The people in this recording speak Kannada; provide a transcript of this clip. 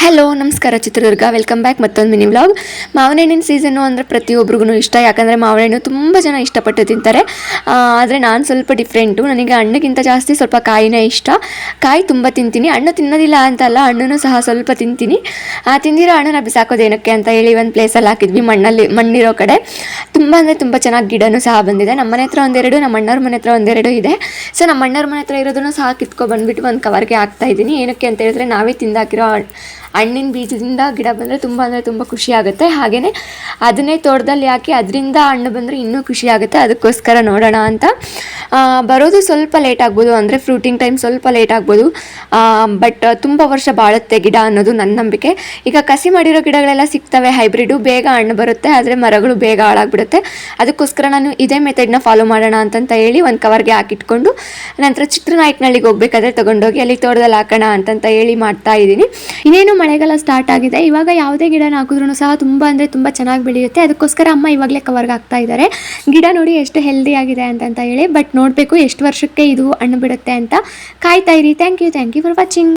ಹಲೋ ನಮಸ್ಕಾರ ಚಿತ್ರದುರ್ಗ ವೆಲ್ಕಮ್ ಬ್ಯಾಕ್ ಮತ್ತೊಂದು ಮಿನಿ ವ್ಲಾಗ್. ಮಾವಿನ ಹಣ್ಣಿನ ಸೀಸನ್ನು ಅಂದರೆ ಪ್ರತಿಯೊಬ್ಬರಿಗೂ ಇಷ್ಟ, ಯಾಕಂದರೆ ಮಾವಿನ ಹಣ್ಣು ತುಂಬ ಜನ ಇಷ್ಟಪಟ್ಟು ತಿಂತಾರೆ. ಆದರೆ ನಾನು ಸ್ವಲ್ಪ ಡಿಫ್ರೆಂಟು, ನನಗೆ ಹಣ್ಣಿಗಿಂತ ಜಾಸ್ತಿ ಸ್ವಲ್ಪ ಕಾಯಿನೇ ಇಷ್ಟ. ಕಾಯಿ ತುಂಬ ತಿಂತೀನಿ, ಹಣ್ಣು ತಿನ್ನೋದಿಲ್ಲ ಅಂತಲ್ಲ, ಹಣ್ಣನ್ನು ಸಹ ಸ್ವಲ್ಪ ತಿಂತೀನಿ. ತಿಂದಿರೋ ಹಣ್ಣನ್ನ ಬಿಸಾಕೋದೇನಕ್ಕೆ ಅಂತ ಹೇಳಿ ಒಂದು ಪ್ಲೇಸಲ್ಲಿ ಹಾಕಿದ್ವಿ, ಮಣ್ಣಿರೋ ಕಡೆ. ತುಂಬ ಅಂದರೆ ತುಂಬ ಚೆನ್ನಾಗಿ ಗಿಡನೂ ಸಹ ಬಂದಿದೆ. ನಮ್ಮ ಮನೆ ಹತ್ರ ಒಂದೆರಡು, ನಮ್ಮ ಅಣ್ಣವ್ರ ಮನೆ ಹತ್ರ ಒಂದೆರಡು ಇದೆ. ಸೊ ನಮ್ಮ ಅಣ್ಣವ್ರ ಮನೆ ಹತ್ರ ಇರೋದನ್ನು ಸಹ ಕಿತ್ಕೊಬಂದ್ಬಿಟ್ಟು ಒಂದು ಕವರ್ಗೆ ಹಾಕ್ತಾ ಇದ್ದೀನಿ. ಏನಕ್ಕೆ ಅಂತ ಹೇಳಿದ್ರೆ ನಾವೇ ತಿಂದಾಕಿರೋ ಹಣ್ಣಿನ ಬೀಜದಿಂದ ಗಿಡ ಬಂದರೆ ತುಂಬ ಅಂದರೆ ತುಂಬ ಖುಷಿ ಆಗುತ್ತೆ. ಹಾಗೆಯೇ ಅದನ್ನೇ ತೋಟದಲ್ಲಿ ಹಾಕಿ ಅದರಿಂದ ಹಣ್ಣು ಬಂದರೆ ಇನ್ನೂ ಖುಷಿ ಆಗುತ್ತೆ. ಅದಕ್ಕೋಸ್ಕರ ನೋಡೋಣ ಅಂತ. ಬರೋದು ಸ್ವಲ್ಪ ಲೇಟ್ ಆಗ್ಬೋದು, ಅಂದರೆ ಫ್ರೂಟಿಂಗ್ ಟೈಮ್ ಸ್ವಲ್ಪ ಲೇಟ್ ಆಗ್ಬೋದು, ಬಟ್ ತುಂಬ ವರ್ಷ ಬಾಳುತ್ತೆ ಗಿಡ ಅನ್ನೋದು ನನ್ನ ನಂಬಿಕೆ. ಈಗ ಕಸಿ ಮಾಡಿರೋ ಗಿಡಗಳೆಲ್ಲ ಸಿಗ್ತವೆ ಹೈಬ್ರಿಡು, ಬೇಗ ಹಣ್ಣು ಬರುತ್ತೆ, ಆದರೆ ಮರಗಳು ಬೇಗ ಹಾಳಾಗ್ಬಿಡುತ್ತೆ. ಅದಕ್ಕೋಸ್ಕರ ನಾನು ಇದೇ ಮೆಥಡ್ನ ಫಾಲೋ ಮಾಡೋಣ ಅಂತಂತ ಹೇಳಿ ಒಂದು ಕವರ್ಗೆ ಹಾಕಿಟ್ಕೊಂಡು ನಂತರ ಚಿತ್ರನಾಯಕನಹಳ್ಳಿಗೆ ಹೋಗ್ಬೇಕಾದ್ರೆ ತೊಗೊಂಡೋಗಿ ಅಲ್ಲಿ ತೋಟದಲ್ಲಿ ಹಾಕೋಣ ಅಂತಂತ ಹೇಳಿ ಮಾಡ್ತಾ ಇದ್ದೀನಿ. ಇನ್ನೇನು ಮಳೆಗಾಲ ಸ್ಟಾರ್ಟ್ ಆಗಿದೆ. ಇವಾಗ ಯಾವುದೇ ಗಿಡನ ಹಾಕಿದ್ರೂ ಸಹ ತುಂಬ ಅಂದರೆ ತುಂಬ ಚೆನ್ನಾಗಿ ಬೆಳೆಯುತ್ತೆ. ಅದಕ್ಕೋಸ್ಕರ ಅಮ್ಮ ಇವಾಗಲೇ ಕವರ್ಗೆ ಹಾಕ್ತಾ ಇದ್ದಾರೆ. ಗಿಡ ನೋಡಿ ಎಷ್ಟು ಹೆಲ್ದಿ ಆಗಿದೆ ಅಂತಂತ ಹೇಳಿ. ಬಟ್ ನೋಡಬೇಕು ಎಷ್ಟು ವರ್ಷಕ್ಕೆ ಇದು ಹಣ್ಣು ಬಿಡುತ್ತೆ ಅಂತ. ಕಾಯ್ತಾ ಇರಿ. Thank you for watching.